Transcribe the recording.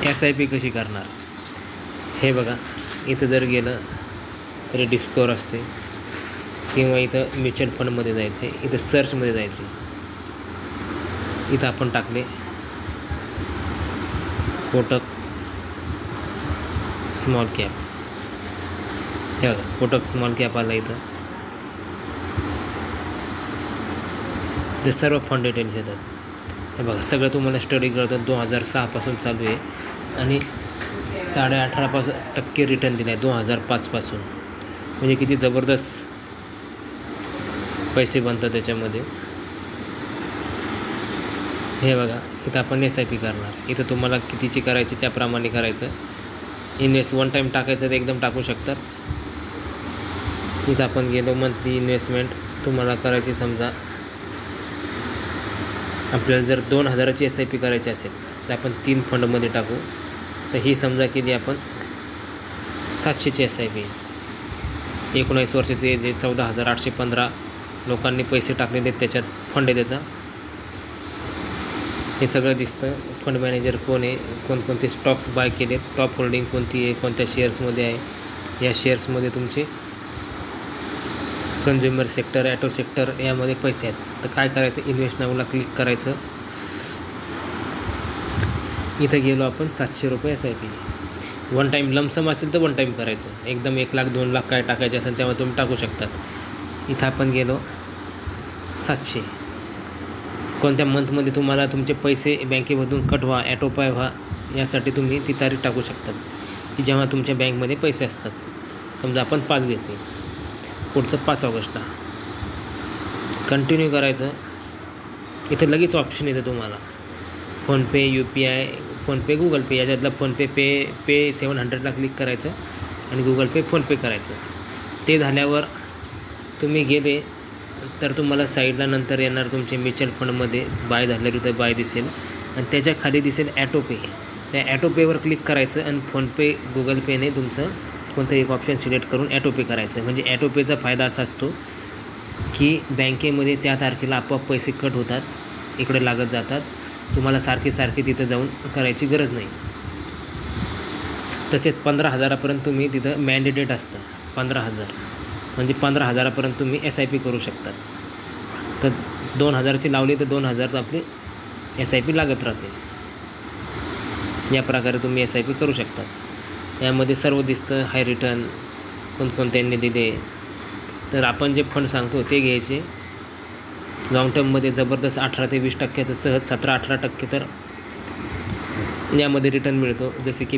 SIP कशी करणार हे बघा. इथं जर गेलं तरी डिस्कवर असते किंवा इथं म्युच्युअल फंडमध्ये जायचे, इथं सर्चमध्ये जायचे. इथं आपण टाकले कोटक स्मॉल कॅप. हे बघा कोटक स्मॉल कॅप आला. इथं ते सर्व फंड डिटेल्स येतात. हे बघा सगळं तुम्हाला स्टडी करतात. 2006 चालू आहे आणि 18.5% रिटर्न दिला आहे 2005 म्हणजे किती जबरदस्त पैसे बनतात त्याच्यामध्ये. हे बघा इथं आपण SIP करणार. इथं तुम्हाला कितीची करायची त्याप्रमाणे करायचं. इन्व्हेस्ट वन टाईम टाकायचं तर एकदम टाकू शकतात. इथं आपण गेलो मंथली इन्व्हेस्टमेंट तुम्हाला करायची. समजा आपल्याला जर 2000ची SIP करायची असेल तर आपण 3 फंडमध्ये टाकू. तर ही समजा केली आपण 700ची SIP. 19 वर्षाचे जे 14,815 लोकांनी पैसे टाकलेले त्याच्यात फंड आहे त्याचा. हे सगळं दिसतं. फंड मॅनेजर कोण आहे, कोणकोणते स्टॉक्स बाय केले, टॉप होल्डिंग कोणती आहे, कोणत्या शेअर्समध्ये आहे. या शेअर्समध्ये तुमचे कन्झ्युमर सेक्टर, ॲटो सेक्टर यामध्ये पैसे आहेत. तर काय करायचं, इन्व्हेस्ट नावला क्लिक करायचं. इथं गेलो आपण 700 रुपये SIP. वन टाईम लमसम असेल तर वन टाईम करायचं. एकदम 1 लाख 2 लाख काय टाकायचे असेल तेव्हा तुम्ही टाकू शकतात. इथं आपण गेलो 700. कोणत्या मंथमध्ये तुम्हाला तुमचे पैसे बँकेमधून कट व्हा, ॲटो पाय व्हा यासाठी तुम्ही ती तारीख टाकू शकतात की जेव्हा तुमच्या बँकमध्ये पैसे असतात. समजा आपण 5 घेतले, पुढचं 5 ऑगस्टला कंटिन्यू करायचं. इथं लगेच ऑप्शन येतं तुम्हाला फोनपे, UPI, फोनपे, गुगल पे. याच्यातला फोनपे पे 700ला क्लिक करायचं आणि गुगल पे, फोनपे करायचं. ते झाल्यावर तुम्ही गेले तर तुम्हाला साईडला नंतर येणार तुमचे म्युच्युअल फंडमध्ये बाय झालं तिथं बाय दिसेल आणि त्याच्या खाली दिसेल ॲटो पे. त्या ॲटो पेवर क्लिक करायचं आणि फोनपे, गुगल पेने तुमचं कोणतं एक ऑप्शन सिलेक्ट करून ॲटो पे करायचं. म्हणजे ॲटो पेचा फायदा असा असतो की बँकेमध्ये त्या तारखेला आपोआप पैसे कट होतात, इकडे लागत जातात. तुम्हाला सारखे तिथं जाऊन करायची गरज नाही. तसेच 15,000पर्यंत तुम्ही तिथं मॅन्डेटेड असतं. 15,000 म्हणजे 15,000पर्यंत तुम्ही SIP करू शकतात. तर 2,000ची लावली तर 2,000 आपली SIP लागत राहते. या प्रकारे तुम्ही SIP करू शकतात. यामध्ये सर्व दिसतं. हाय रिटर्न कोणकोणत्यांनी दिले. तर आपण जे फंड सांगतो ते घ्यायचे. लाँग टर्ममध्ये जबरदस्त 18 ते 20% सहज 17-18% तर यामध्ये रिटर्न मिळतो. जसे की